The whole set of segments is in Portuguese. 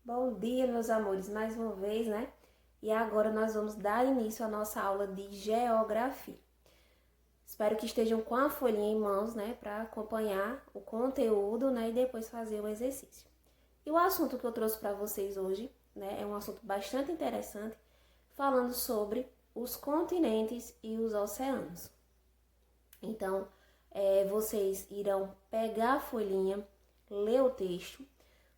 Bom dia, meus amores, mais uma vez, né? E agora nós vamos dar início à nossa aula de geografia. Espero que estejam com a folhinha em mãos, né, para acompanhar o conteúdo, né, e depois fazer o exercício. E o assunto que eu trouxe para vocês hoje, né, é um assunto bastante interessante, falando sobre os continentes e os oceanos. Então, vocês irão pegar a folhinha, ler o texto,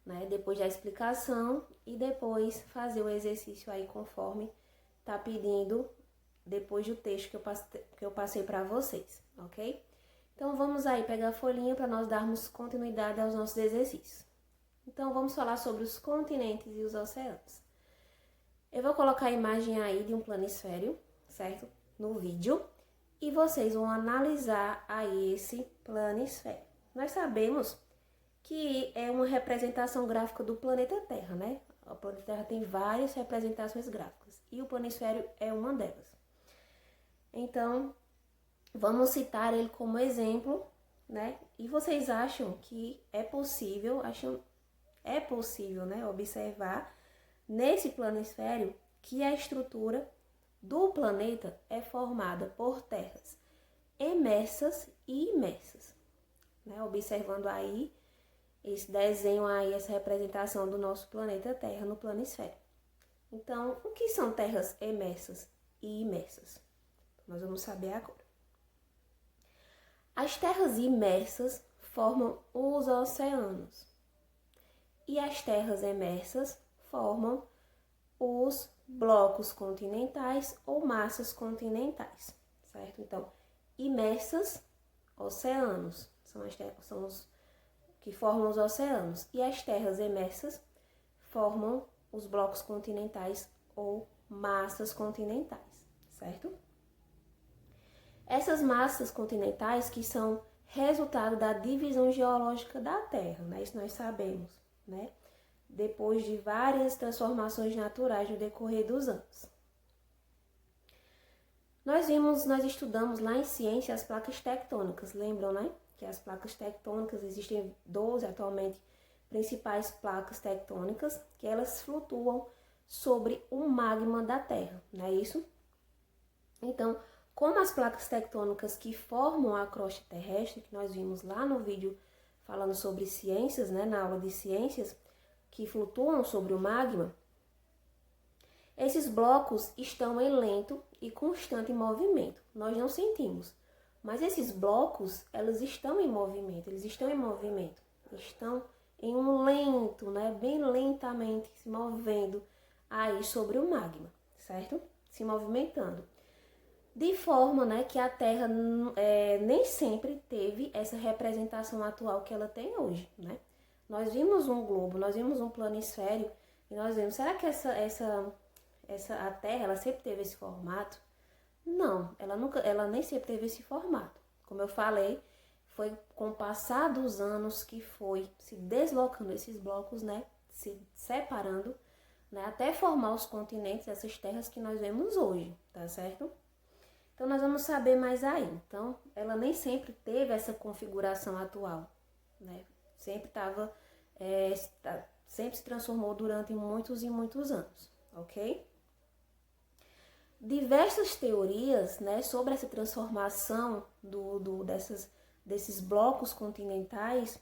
né, depois da explicação e depois fazer o exercício aí conforme tá pedindo depois do texto que eu passei para vocês, ok? Então vamos aí pegar a folhinha para nós darmos continuidade aos nossos exercícios. Então vamos falar sobre os continentes e os oceanos. Eu vou colocar a imagem aí de um planisfério, certo? No vídeo. E vocês vão analisar aí esse planisfério. Nós sabemos que é uma representação gráfica do planeta Terra, né? O planeta Terra tem várias representações gráficas e o planisfério é uma delas. Então, vamos citar ele como exemplo, né? E vocês acham que é possível, né, observar nesse planisfério que a estrutura do planeta é formada por terras emersas e imersas, né? Observando aí esse desenho aí, essa representação do nosso planeta Terra no planisfério. Então, o que são terras emersas e imersas? Nós vamos saber agora. As terras imersas formam os oceanos e as terras emersas formam os blocos continentais ou massas continentais, certo? Então, imersas, oceanos, são os que formam os oceanos, e as terras emersas formam os blocos continentais ou massas continentais, certo? Essas massas continentais que são resultado da divisão geológica da Terra, né? Isso nós sabemos, né? Depois de várias transformações naturais no decorrer dos anos. Nós estudamos lá em ciência as placas tectônicas, lembram, né? Que as placas tectônicas, existem 12 atualmente principais placas tectônicas, que elas flutuam sobre o magma da Terra, não é isso? Então, como as placas tectônicas que formam a crosta terrestre, que nós vimos lá no vídeo falando sobre ciências, né, na aula de ciências, que flutuam sobre o magma, esses blocos estão em lento e constante movimento. Nós não sentimos, mas esses blocos, eles estão em movimento, estão em um lento, né, bem lentamente se movendo aí sobre o magma, certo? Se movimentando. De forma, né, que a Terra nem sempre teve essa representação atual que ela tem hoje, né? Nós vimos um globo, nós vimos um planisfério e nós vimos, será que a Terra, ela sempre teve esse formato? Não, ela nem sempre teve esse formato. Como eu falei, foi com o passar dos anos que foi se deslocando esses blocos, né, se separando, né, até formar os continentes, essas terras que nós vemos hoje, tá certo? Então, nós vamos saber mais aí. Então, ela nem sempre teve essa configuração atual, né? Sempre se transformou durante muitos e muitos anos, ok? Diversas teorias, né, sobre essa transformação desses blocos continentais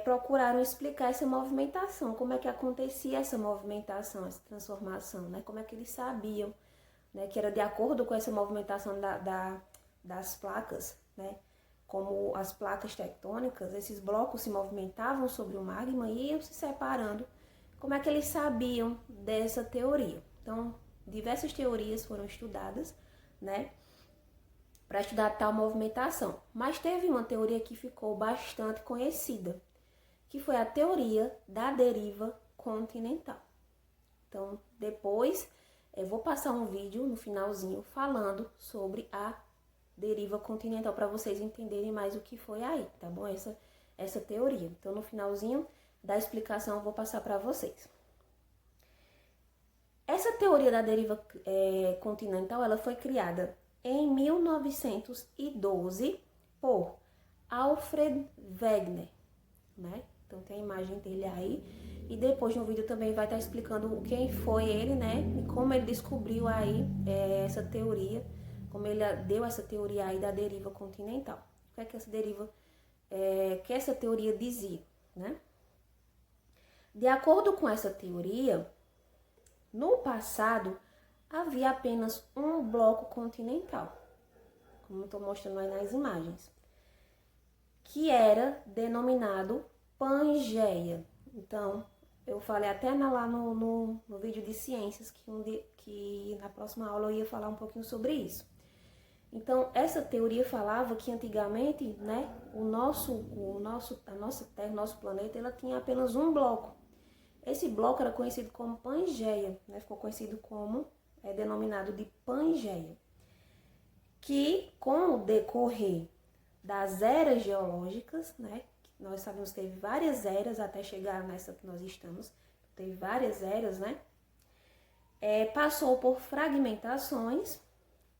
procuraram explicar essa movimentação, como é que acontecia essa movimentação, essa transformação, né? Como é que eles sabiam, né, que era de acordo com essa movimentação das placas, né? Como as placas tectônicas, esses blocos se movimentavam sobre o magma e iam se separando. Como é que eles sabiam dessa teoria? Então, diversas teorias foram estudadas, né, para estudar tal movimentação. Mas teve uma teoria que ficou bastante conhecida, que foi a teoria da deriva continental. Então, depois eu vou passar um vídeo no finalzinho falando sobre a deriva continental para vocês entenderem mais o que foi aí, tá bom? Essa teoria. Então, no finalzinho da explicação eu vou passar para vocês. Essa teoria da deriva continental, ela foi criada em 1912 por Alfred Wegener, né? Então tem a imagem dele aí, E depois no vídeo também vai estar explicando quem foi ele, né? E como ele descobriu aí essa teoria, como ele deu essa teoria aí da deriva continental. O que é que essa deriva, que essa teoria dizia, né? De acordo com essa teoria, no passado havia apenas um bloco continental, como eu estou mostrando aí nas imagens, que era denominado Pangeia. Então, eu falei até lá no vídeo de ciências que na próxima aula eu ia falar um pouquinho sobre isso. Então, essa teoria falava que antigamente, né, a nossa Terra, o nosso planeta, ela tinha apenas um bloco. Esse bloco era conhecido como Pangeia, né, ficou conhecido como, denominado de Pangeia, que com o decorrer das eras geológicas, né, nós sabemos que teve várias eras até chegar nessa que nós estamos, teve várias eras, né, passou por fragmentações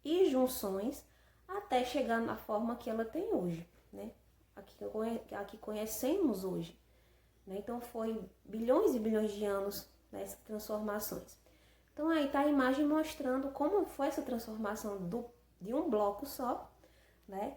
e junções até chegar na forma que ela tem hoje, né, a que conhecemos hoje. Né? Então foi bilhões e bilhões de anos nessas transformações. Então aí está a imagem mostrando como foi essa transformação de um bloco só, né?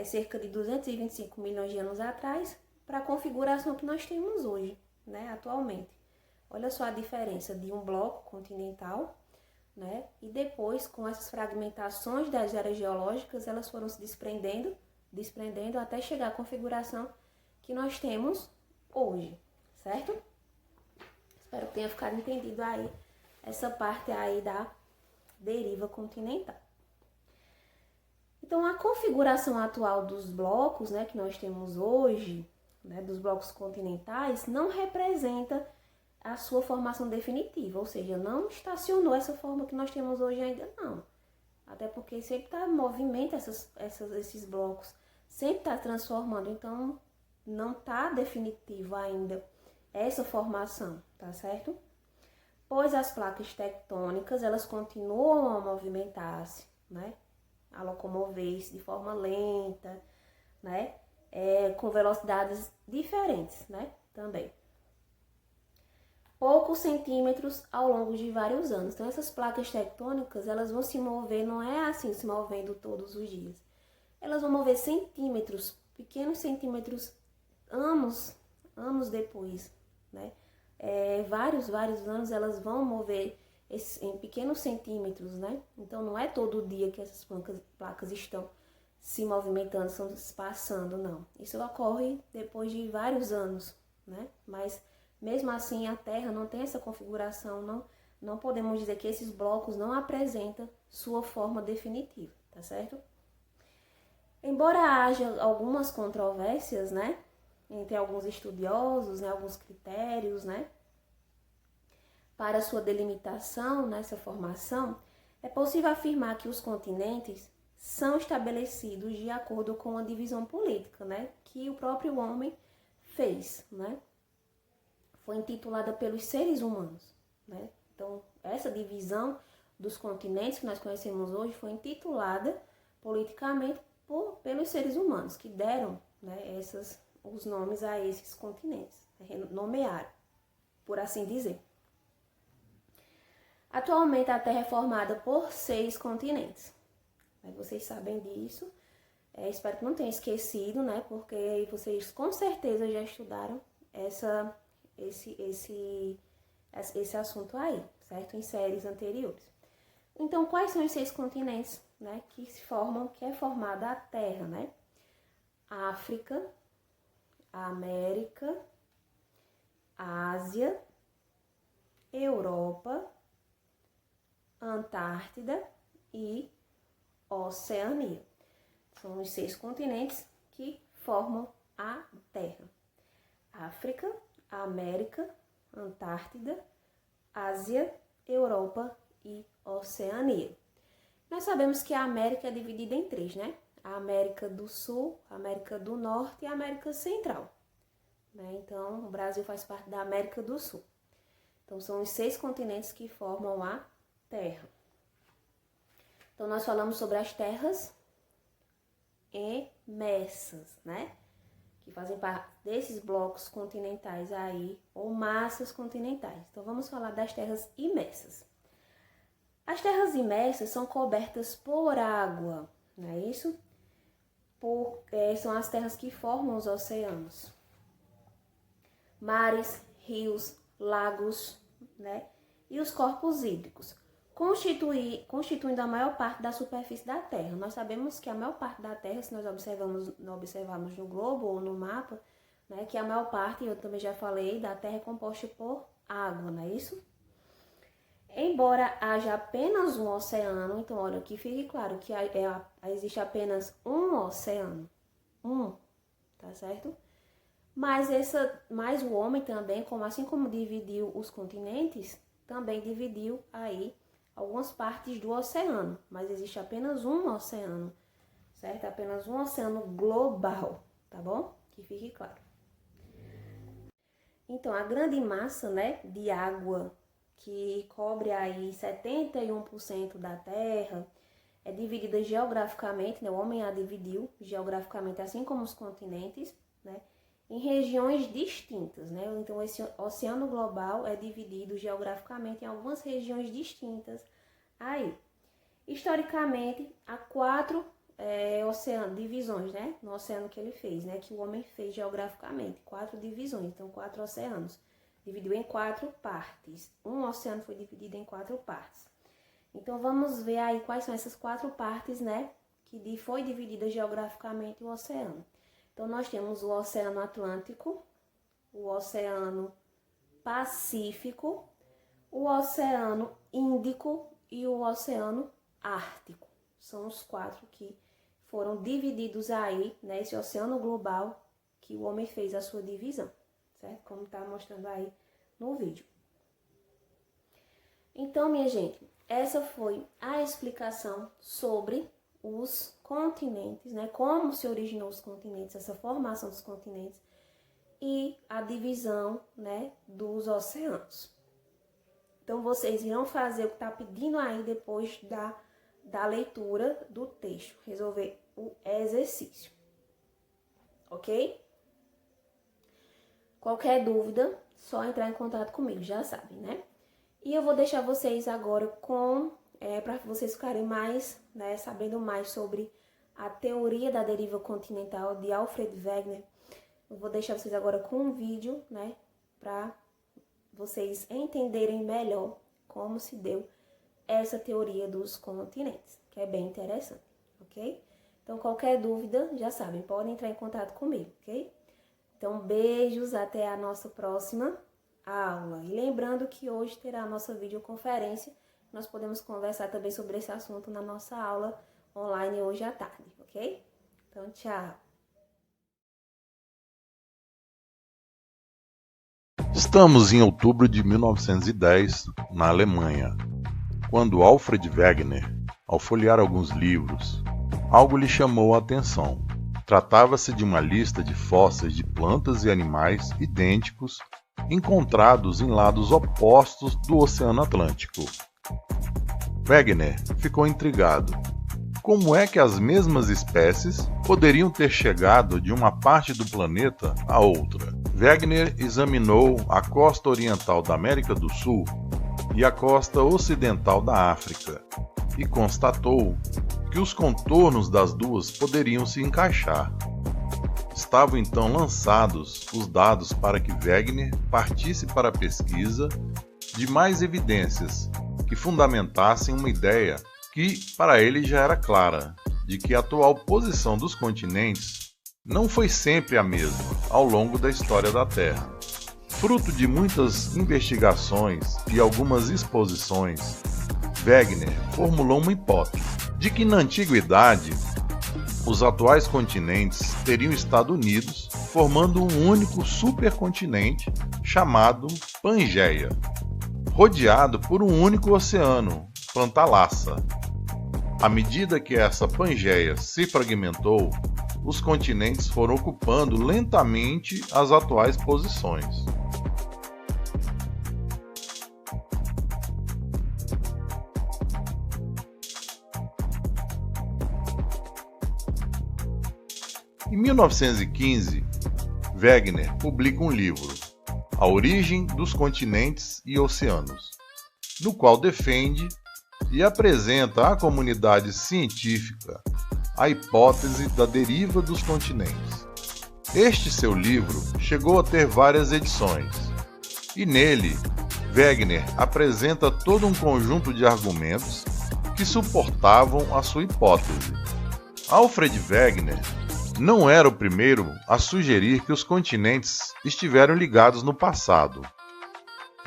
Cerca de 225 milhões de anos atrás, para a configuração que nós temos hoje, né? Atualmente. Olha só a diferença de um bloco continental, né? E depois, com essas fragmentações das eras geológicas, elas foram se desprendendo até chegar à configuração que nós temos hoje, certo? Espero que tenha ficado entendido aí essa parte aí da deriva continental. Então, a configuração atual dos blocos, né, que nós temos hoje, né, dos blocos continentais, não representa a sua formação definitiva, ou seja, não estacionou essa forma que nós temos hoje ainda não. Até porque sempre está em movimento esses blocos, sempre está transformando, então não está definitivo ainda essa formação, tá certo? Pois as placas tectônicas, elas continuam a movimentar-se, né? A locomover-se de forma lenta, né? Com velocidades diferentes, né? Também. Poucos centímetros ao longo de vários anos. Então, essas placas tectônicas, elas vão se mover, não é assim se movendo todos os dias. Elas vão mover centímetros, pequenos centímetros, anos depois, né? Vários anos elas vão mover em pequenos centímetros, né? Então não é todo dia que essas placas estão se movimentando, estão se passando, não. Isso ocorre depois de vários anos, né? Mas mesmo assim a Terra não tem essa configuração, não podemos dizer que esses blocos não apresentam sua forma definitiva, tá certo? Embora haja algumas controvérsias, né? Entre alguns estudiosos, né, alguns critérios, né, para sua delimitação nessa formação, é possível afirmar que os continentes são estabelecidos de acordo com a divisão política, né, que o próprio homem fez, né, foi intitulada pelos seres humanos, né. Então, essa divisão dos continentes que nós conhecemos hoje foi intitulada politicamente pelos seres humanos, que deram, né, os nomes a esses continentes, nomearam, por assim dizer. Atualmente a Terra é formada por 6 continentes. Vocês sabem disso. Espero que não tenham esquecido, né? Porque vocês com certeza já estudaram esse assunto aí, certo? Em séries anteriores. Então, quais são os 6 continentes, né? Que é formada a Terra, né? A África, a América, a Ásia, Europa, Antártida e Oceania. São os 6 continentes que formam a Terra. África, América, Antártida, Ásia, Europa e Oceania. Nós sabemos que a América é dividida em 3, né? A América do Sul, a América do Norte e a América Central. Né? Então, o Brasil faz parte da América do Sul. Então, são os 6 continentes que formam a Terra. Então, nós falamos sobre as terras emersas, né? que fazem parte desses blocos continentais aí, ou massas continentais. Então vamos falar das terras imersas. As terras imersas são cobertas por água, não é isso? São as terras que formam os oceanos. Mares, rios, lagos, né? E os corpos hídricos, constituindo a maior parte da superfície da Terra. Nós sabemos que a maior parte da Terra, se nós observarmos no globo ou no mapa, né, que a maior parte, eu também já falei, da Terra é composta por água, não é isso? Embora haja apenas um oceano, então olha, que fique claro que existe apenas um oceano, tá certo? Mas o homem também, assim como dividiu os continentes, também dividiu aí algumas partes do oceano, mas existe apenas um oceano, certo? Apenas um oceano global, tá bom? Que fique claro. Então, a grande massa, né, de água que cobre aí 71% da Terra, é dividida geograficamente, né? O homem a dividiu geograficamente, assim como os continentes, né? Em regiões distintas, né? Então, esse oceano global é dividido geograficamente em algumas regiões distintas. Aí, historicamente, há 4 divisões, né? No oceano que ele fez, né? Que o homem fez geograficamente, 4 divisões, então 4 oceanos. Dividiu em 4 partes. Um oceano foi dividido em 4 partes. Então, vamos ver aí quais são essas 4 partes, né? Que foi dividida geograficamente o oceano. Então, nós temos o Oceano Atlântico, o Oceano Pacífico, o Oceano Índico e o Oceano Ártico. São os 4 que foram divididos aí, nesse oceano global que o homem fez a sua divisão, certo? Como está mostrando aí no vídeo. Então, minha gente, essa foi a explicação sobre os continentes, né? Como se originou os continentes, essa formação dos continentes e a divisão, né, dos oceanos. Então, vocês irão fazer o que está pedindo aí depois da leitura do texto, resolver o exercício, ok? Qualquer dúvida, só entrar em contato comigo, já sabem, né? E eu vou deixar vocês agora para vocês ficarem mais, né, sabendo mais sobre a teoria da deriva continental de Alfred Wegener. Eu vou deixar vocês agora com um vídeo, né, para vocês entenderem melhor como se deu essa teoria dos continentes, que é bem interessante, ok? Então, qualquer dúvida, já sabem, podem entrar em contato comigo, ok? Então, beijos, até a nossa próxima aula. E lembrando que hoje terá a nossa videoconferência, nós podemos conversar também sobre esse assunto na nossa aula online hoje à tarde, ok? Então, tchau! Estamos em outubro de 1910, na Alemanha, quando Alfred Wegener, ao folhear alguns livros, algo lhe chamou a atenção. Tratava-se de uma lista de fósseis de plantas e animais idênticos encontrados em lados opostos do Oceano Atlântico. Wegener ficou intrigado. Como é que as mesmas espécies poderiam ter chegado de uma parte do planeta a outra? Wegener examinou a costa oriental da América do Sul e a costa ocidental da África e constatou que os contornos das duas poderiam se encaixar. Estavam então lançados os dados para que Wegener partisse para a pesquisa de mais evidências que fundamentassem uma ideia que para ele já era clara, de que a atual posição dos continentes não foi sempre a mesma ao longo da história da Terra. Fruto de muitas investigações e algumas exposições, Wegener formulou uma hipótese de que na antiguidade os atuais continentes teriam estado unidos, formando um único supercontinente chamado Pangeia, rodeado por um único oceano, Pantalassa. À medida que essa Pangeia se fragmentou, os continentes foram ocupando lentamente as atuais posições. Em 1915, Wegener publica um livro, A Origem dos Continentes e Oceanos, no qual defende e apresenta à comunidade científica a hipótese da deriva dos continentes. Este seu livro chegou a ter várias edições, e nele, Wegener apresenta todo um conjunto de argumentos que suportavam a sua hipótese. Alfred Wegener não era o primeiro a sugerir que os continentes estiveram ligados no passado,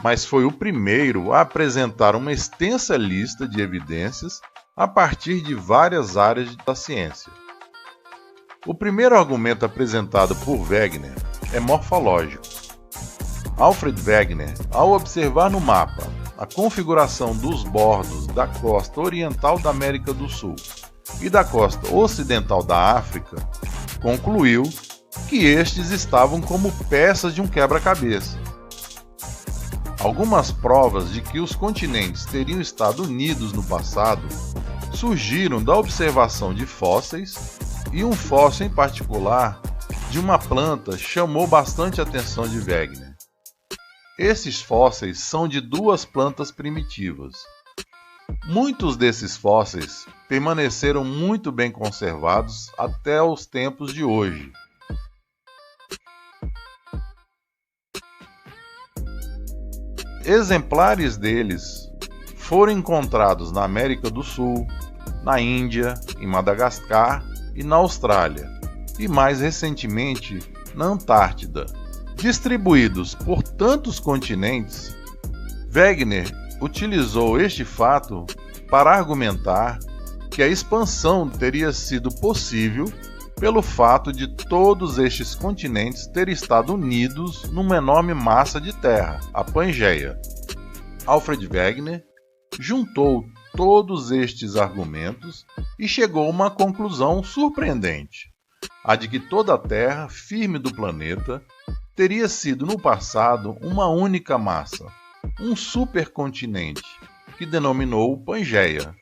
mas foi o primeiro a apresentar uma extensa lista de evidências a partir de várias áreas da ciência. O primeiro argumento apresentado por Wegener é morfológico. Alfred Wegener, ao observar no mapa a configuração dos bordos da costa oriental da América do Sul e da costa ocidental da África, concluiu que estes estavam como peças de um quebra-cabeça. Algumas provas de que os continentes teriam estado unidos no passado surgiram da observação de fósseis, e um fóssil em particular de uma planta chamou bastante a atenção de Wegener. Esses fósseis são de duas plantas primitivas. Muitos desses fósseis permaneceram muito bem conservados até os tempos de hoje. Exemplares deles foram encontrados na América do Sul, na Índia, em Madagascar e na Austrália, e mais recentemente na Antártida. Distribuídos por tantos continentes, Wegener utilizou este fato para argumentar que a expansão teria sido possível pelo fato de todos estes continentes terem estado unidos numa enorme massa de terra, a Pangeia. Alfred Wegener juntou todos estes argumentos e chegou a uma conclusão surpreendente, a de que toda a terra firme do planeta teria sido no passado uma única massa, um supercontinente, que denominou Pangeia.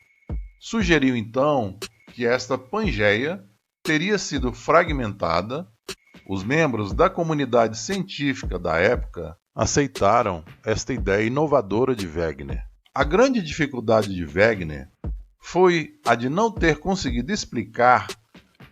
Sugeriu então que esta Pangeia teria sido fragmentada. Os membros da comunidade científica da época aceitaram esta ideia inovadora de Wegener. A grande dificuldade de Wegener foi a de não ter conseguido explicar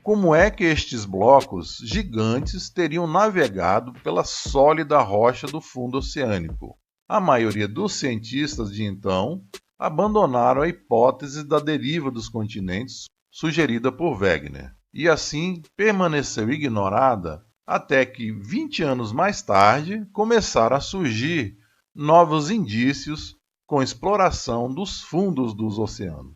como é que estes blocos gigantes teriam navegado pela sólida rocha do fundo oceânico. A maioria dos cientistas de então abandonaram a hipótese da deriva dos continentes sugerida por Wegener, e assim permaneceu ignorada até que, 20 anos mais tarde, começaram a surgir novos indícios com exploração dos fundos dos oceanos.